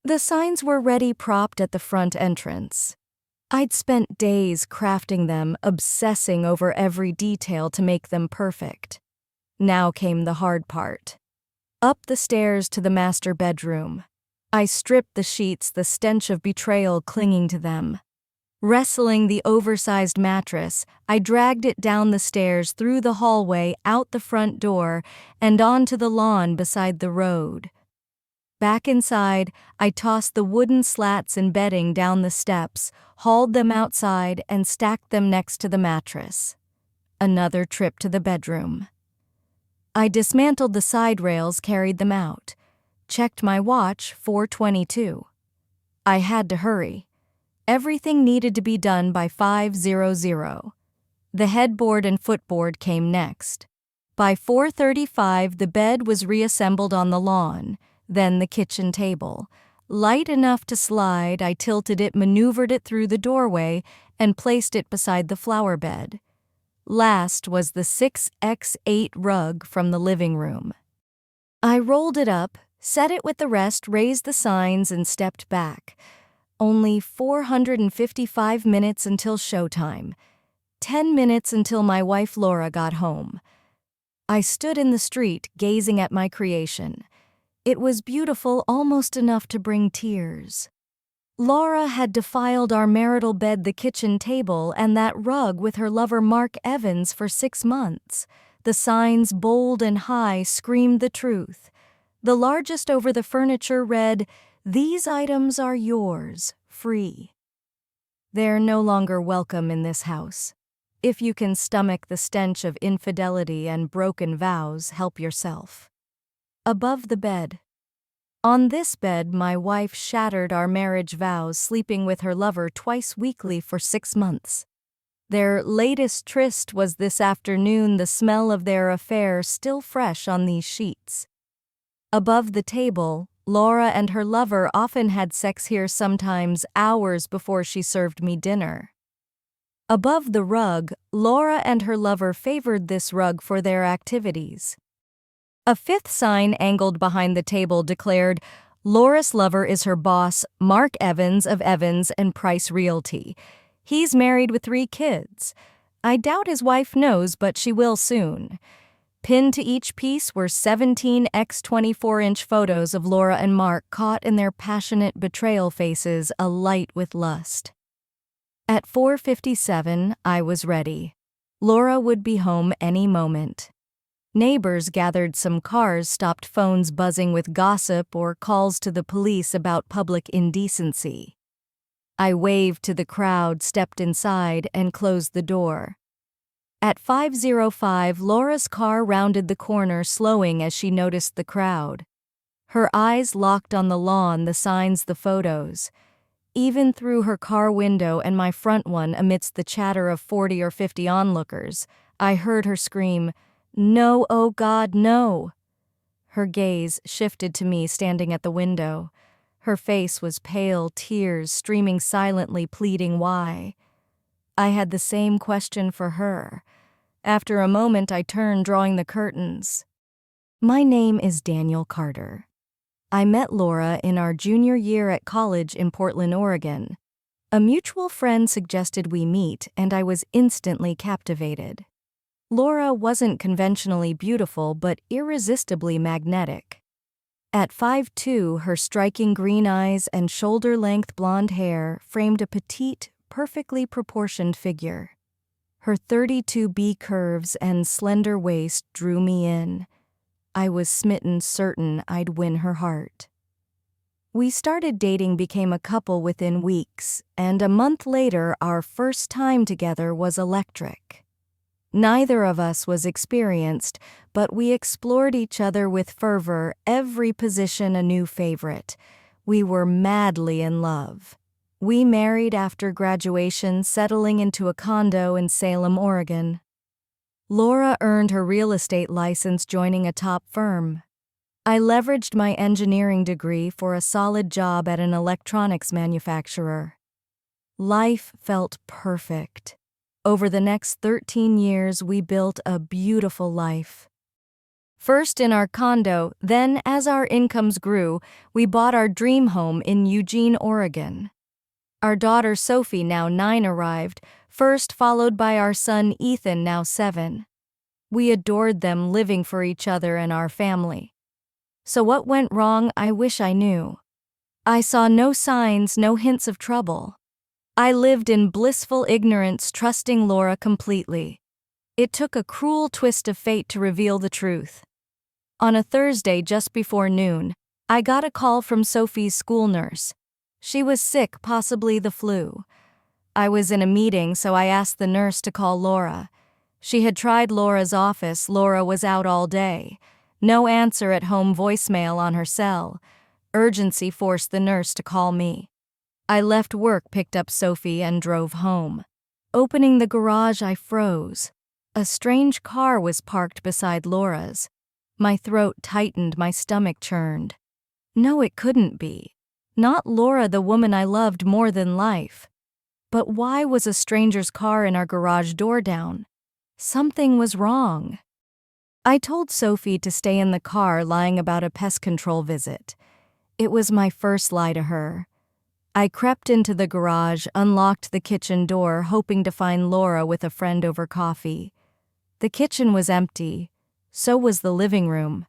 The signs were ready propped at the front entrance. I'd spent days crafting them, obsessing over every detail to make them perfect. Now came the hard part. Up the stairs to the master bedroom. I stripped the sheets, the stench of betrayal clinging to them. Wrestling the oversized mattress, I dragged it down the stairs, through the hallway, out the front door, and onto the lawn beside the road. Back inside, I tossed the wooden slats and bedding down the steps, hauled them outside, and stacked them next to the mattress. Another trip to the bedroom. I dismantled the side rails, carried them out. Checked my watch, 4:22. I had to hurry. Everything needed to be done by 5:00. The headboard and footboard came next. By 4:35, the bed was reassembled on the lawn, then the kitchen table. Light enough to slide, I tilted it, maneuvered it through the doorway, and placed it beside the flower bed. Last was the 6x8 rug from the living room. I rolled it up, set it with the rest, raised the signs, and stepped back. Only 455 minutes until showtime. 10 minutes until my wife Laura got home. I stood in the street, gazing at my creation. It was beautiful, almost enough to bring tears. Laura had defiled our marital bed, the kitchen table, and that rug with her lover Mark Evans for 6 months. The signs, bold and high, screamed the truth. The largest over the furniture read, "These items are yours, free." They're no longer welcome in this house. If you can stomach the stench of infidelity and broken vows, help yourself. Above the bed. On this bed, my wife shattered our marriage vows, sleeping with her lover twice weekly for 6 months. Their latest tryst was this afternoon, the smell of their affair still fresh on these sheets. Above the table, Laura and her lover often had sex here, sometimes hours before she served me dinner. Above the rug, Laura and her lover favored this rug for their activities. A fifth sign angled behind the table declared, "Laura's lover is her boss, Mark Evans of Evans and Price Realty. He's married with 3 kids. I doubt his wife knows, but she will soon." Pinned to each piece were 17 x 24-inch photos of Laura and Mark caught in their passionate betrayal faces, alight with lust. At 4:57, I was ready. Laura would be home any moment. Neighbors gathered, some cars stopped, phones buzzing with gossip or calls to the police about public indecency. I waved to the crowd, stepped inside, and closed the door. At 5:05, Laura's car rounded the corner, slowing as she noticed the crowd. Her eyes locked on the lawn, the signs, the photos. Even through her car window and my front one, amidst the chatter of 40 or 50 onlookers, I heard her scream, "No, oh God, no!" Her gaze shifted to me, standing at the window. Her face was pale, tears streaming silently, pleading why. I had the same question for her. After a moment, I turned, drawing the curtains. "My name is Daniel Carter. I met Laura in our junior year at college in Portland, Oregon. A mutual friend suggested we meet, and I was instantly captivated. Laura wasn't conventionally beautiful, but irresistibly magnetic. At 5'2", her striking green eyes and shoulder-length blonde hair framed a petite, perfectly proportioned figure. Her 32B curves and slender waist drew me in. I was smitten, certain I'd win her heart. We started dating, became a couple within weeks, and a month later, our first time together was electric. Neither of us was experienced, but we explored each other with fervor, every position a new favorite. We were madly in love. We married after graduation, settling into a condo in Salem, Oregon. Laura earned her real estate license, joining a top firm. I leveraged my engineering degree for a solid job at an electronics manufacturer. Life felt perfect. Over the next 13 years, we built a beautiful life. First in our condo, then as our incomes grew, we bought our dream home in Eugene, Oregon. Our daughter Sophie, now 9, arrived, first followed by our son Ethan, now 7. We adored them, living for each other and our family. So what went wrong, I wish I knew. I saw no signs, no hints of trouble. I lived in blissful ignorance, trusting Laura completely. It took a cruel twist of fate to reveal the truth. On a Thursday just before noon, I got a call from Sophie's school nurse. She was sick, possibly the flu. I was in a meeting, so I asked the nurse to call Laura. She had tried Laura's office. Laura was out all day. No answer at home, voicemail on her cell. Urgency forced the nurse to call me. I left work, picked up Sophie, and drove home. Opening the garage, I froze. A strange car was parked beside Laura's. My throat tightened, my stomach churned. No, it couldn't be. Not Laura, the woman I loved more than life. But why was a stranger's car in our garage door down? Something was wrong. I told Sophie to stay in the car, lying about a pest control visit. It was my first lie to her. I crept into the garage, unlocked the kitchen door, hoping to find Laura with a friend over coffee. The kitchen was empty. So was the living room.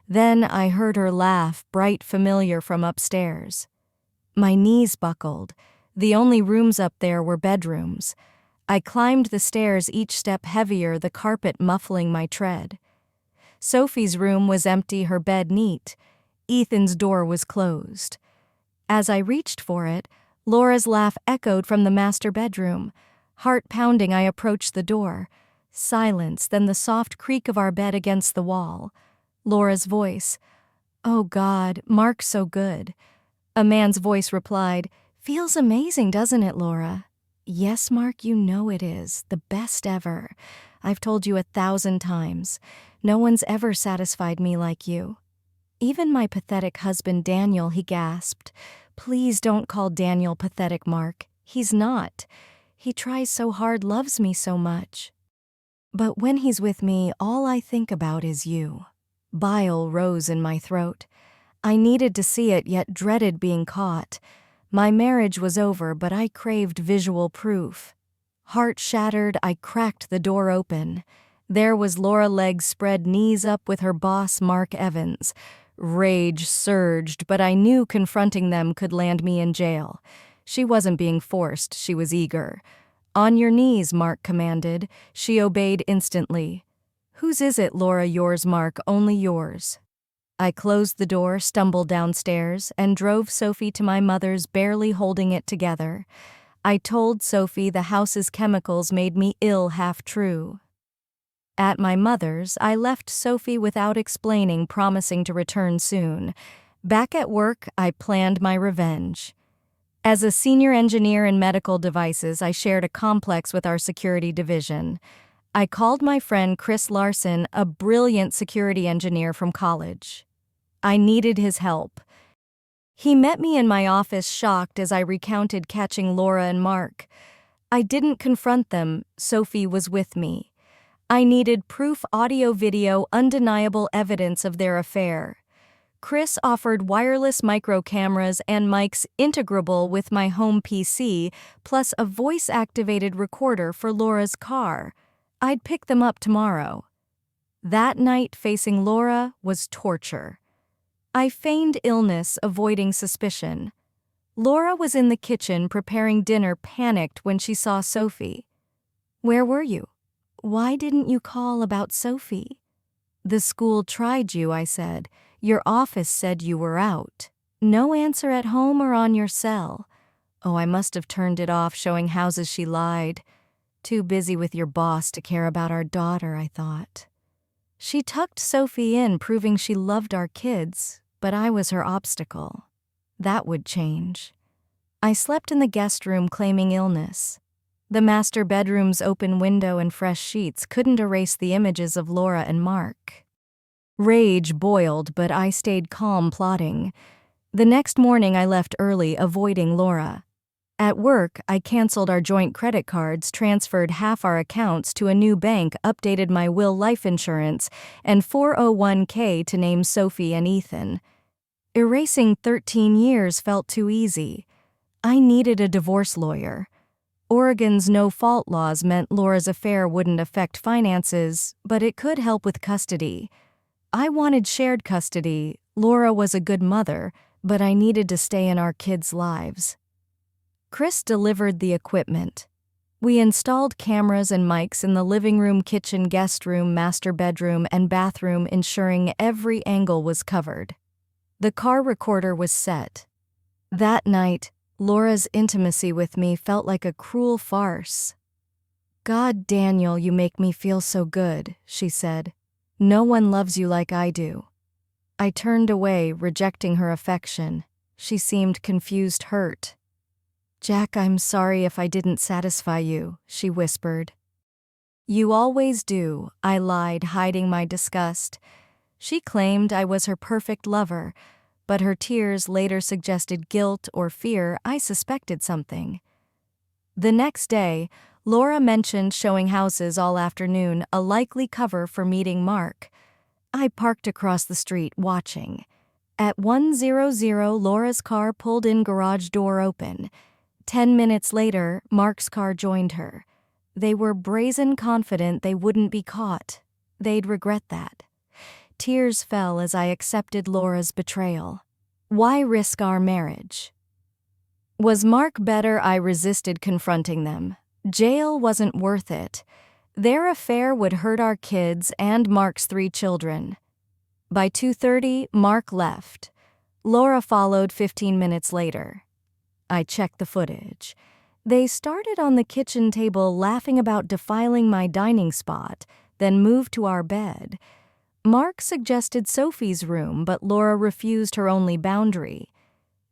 Then I heard her laugh, bright, familiar, from upstairs. My knees buckled. The only rooms up there were bedrooms. I climbed the stairs, each step heavier, the carpet muffling my tread. Sophie's room was empty, her bed neat. Ethan's door was closed. As I reached for it, Laura's laugh echoed from the master bedroom. Heart pounding, I approached the door. Silence, then the soft creak of our bed against the wall. Laura's voice. "Oh God, Mark's so good." A man's voice replied, "Feels amazing, doesn't it, Laura?" "Yes, Mark, you know it is. The best ever. I've told you 1,000 times. No one's ever satisfied me like you." "Even my pathetic husband Daniel," he gasped. "Please don't call Daniel pathetic, Mark. He's not. He tries so hard, loves me so much. But when he's with me, all I think about is you." Bile rose in my throat. I needed to see it, yet dreaded being caught. My marriage was over, but I craved visual proof. Heart shattered, I cracked the door open. There was Laura, legs spread, knees up, with her boss, Mark Evans. Rage surged, but I knew confronting them could land me in jail. She wasn't being forced, she was eager. "On your knees," Mark commanded. She obeyed instantly. "Whose is it, Laura?" "Yours, Mark, only yours." I closed the door, stumbled downstairs, and drove Sophie to my mother's, barely holding it together. I told Sophie the house's chemicals made me ill, half true. At my mother's, I left Sophie without explaining, promising to return soon. Back at work, I planned my revenge. As a senior engineer in medical devices, I shared a complex with our security division. I called my friend Chris Larson, a brilliant security engineer from college. I needed his help. He met me in my office, shocked as I recounted catching Laura and Mark. I didn't confront them. Sophie was with me. I needed proof, audio, video, undeniable evidence of their affair. Chris offered wireless micro cameras and mics integrable with my home PC, plus a voice-activated recorder for Laura's car. I'd pick them up tomorrow. That night, facing Laura was torture. I feigned illness, avoiding suspicion. Laura was in the kitchen preparing dinner, panicked when she saw Sophie. "Where were you? Why didn't you call about Sophie?" "The school tried you," I said. "Your office said you were out. No answer at home or on your cell." "Oh, I must have turned it off, showing houses." She lied. "Too busy with your boss to care about our daughter," I thought. She tucked Sophie in, proving she loved our kids, but I was her obstacle. That would change. I slept in the guest room, claiming illness. The master bedroom's open window and fresh sheets couldn't erase the images of Laura and Mark. Rage boiled, but I stayed calm, plotting. The next morning I left early, avoiding Laura. At work, I canceled our joint credit cards, transferred half our accounts to a new bank, updated my will life insurance, and 401k to name Sophie and Ethan. Erasing 13 years felt too easy. I needed a divorce lawyer. Oregon's no-fault laws meant Laura's affair wouldn't affect finances, but it could help with custody. I wanted shared custody. Laura was a good mother, but I needed to stay in our kids' lives. Chris delivered the equipment. We installed cameras and mics in the living room, kitchen, guest room, master bedroom, and bathroom, ensuring every angle was covered. The car recorder was set. That night, Laura's intimacy with me felt like a cruel farce. "God, Daniel, you make me feel so good," she said. "No one loves you like I do." I turned away, rejecting her affection. She seemed confused, hurt. "Jack, I'm sorry if I didn't satisfy you," she whispered. "You always do," I lied, hiding my disgust. She claimed I was her perfect lover, but her tears later suggested guilt or fear. I suspected something. The next day, Laura mentioned showing houses all afternoon, a likely cover for meeting Mark. I parked across the street, watching. At 1:00, Laura's car pulled in, garage door open. 10 minutes later, Mark's car joined her. They were brazen, confident they wouldn't be caught. They'd regret that. Tears fell as I accepted Laura's betrayal. Why risk our marriage? Was Mark better? I resisted confronting them. Jail wasn't worth it. Their affair would hurt our kids and Mark's 3 children. By 2:30, Mark left. Laura followed 15 minutes later. I checked the footage. They started on the kitchen table, laughing about defiling my dining spot, then moved to our bed. Mark suggested Sophie's room, but Laura refused, her only boundary.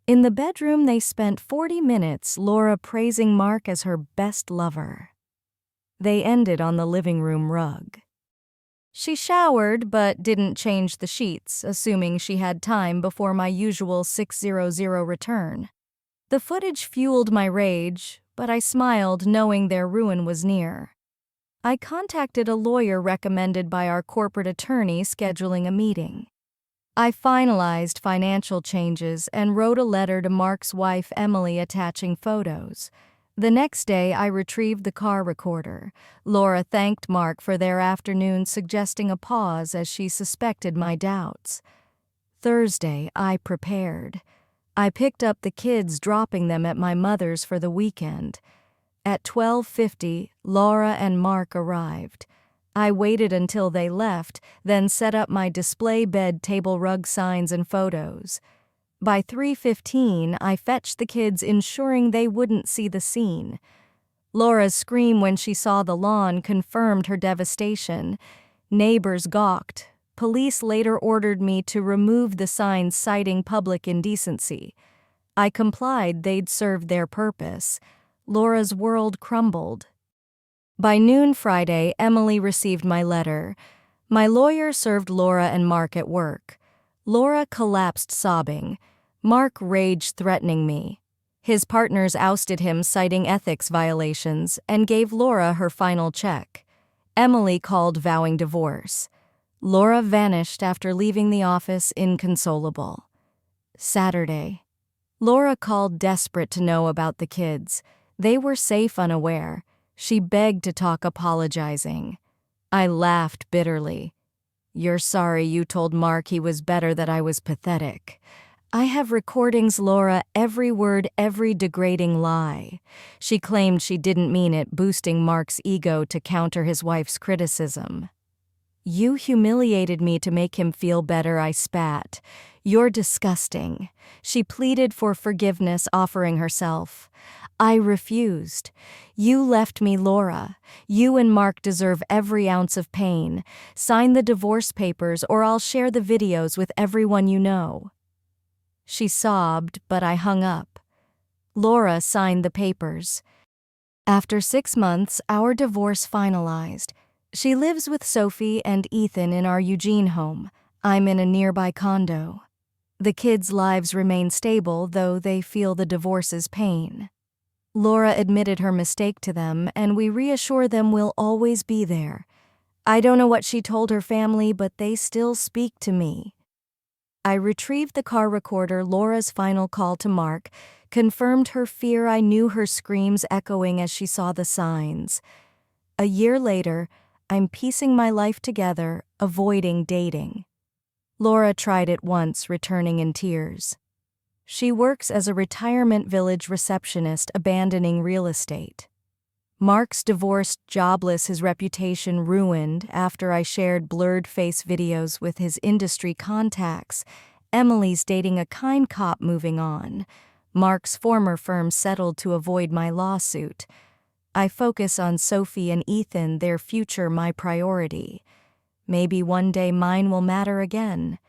In the bedroom, they spent 40 minutes, Laura praising Mark as her best lover. They ended on the living room rug. She showered but didn't change the sheets, assuming she had time before my usual 6:00 return. The footage fueled my rage, but I smiled, knowing their ruin was near. I contacted a lawyer recommended by our corporate attorney, scheduling a meeting. I finalized financial changes and wrote a letter to Mark's wife, Emily, attaching photos. The next day, I retrieved the car recorder. Laura thanked Mark for their afternoon, suggesting a pause as she suspected my doubts. Thursday, I prepared. I picked up the kids, dropping them at my mother's for the weekend. At 12:50, Laura and Mark arrived. I waited until they left, then set up my display bed, table, rug, signs, and photos. By 3:15, I fetched the kids, ensuring they wouldn't see the scene. Laura's scream when she saw the lawn confirmed her devastation. Neighbors gawked. Police later ordered me to remove the signs, citing public indecency. I complied. They'd served their purpose. Laura's world crumbled. By noon Friday, Emily received my letter. My lawyer served Laura and Mark at work. Laura collapsed, sobbing. Mark raged, threatening me. His partners ousted him, citing ethics violations, and gave Laura her final check. Emily called, vowing divorce. Laura vanished after leaving the office, inconsolable. Saturday. Laura called, desperate to know about the kids. They were safe, unaware. She begged to talk, apologizing. I laughed bitterly. "You're sorry you told Mark he was better, that I was pathetic." I have recordings, Laura, every word, every degrading lie. She claimed she didn't mean it, boosting Mark's ego to counter his wife's criticism. "You humiliated me to make him feel better," I spat. "You're disgusting." She pleaded for forgiveness, offering herself. I refused. "You left me, Laura. You and Mark deserve every ounce of pain. Sign the divorce papers or I'll share the videos with everyone you know." She sobbed, but I hung up. Laura signed the papers. After 6 months, our divorce finalized. She lives with Sophie and Ethan in our Eugene home. I'm in a nearby condo. The kids' lives remain stable, though they feel the divorce's pain. Laura admitted her mistake to them, and we reassure them we'll always be there. I don't know what she told her family, but they still speak to me. I retrieved the car recorder. Laura's final call to Mark confirmed her fear. I knew her screams echoing as she saw the signs. A year later, I'm piecing my life together, avoiding dating. Laura tried it once, returning in tears. She works as a retirement village receptionist, abandoning real estate. Mark's divorced, jobless, his reputation ruined after I shared blurred face videos with his industry contacts. Emily's dating a kind cop, moving on. Mark's former firm settled to avoid my lawsuit. I focus on Sophie and Ethan, their future my priority. Maybe one day mine will matter again.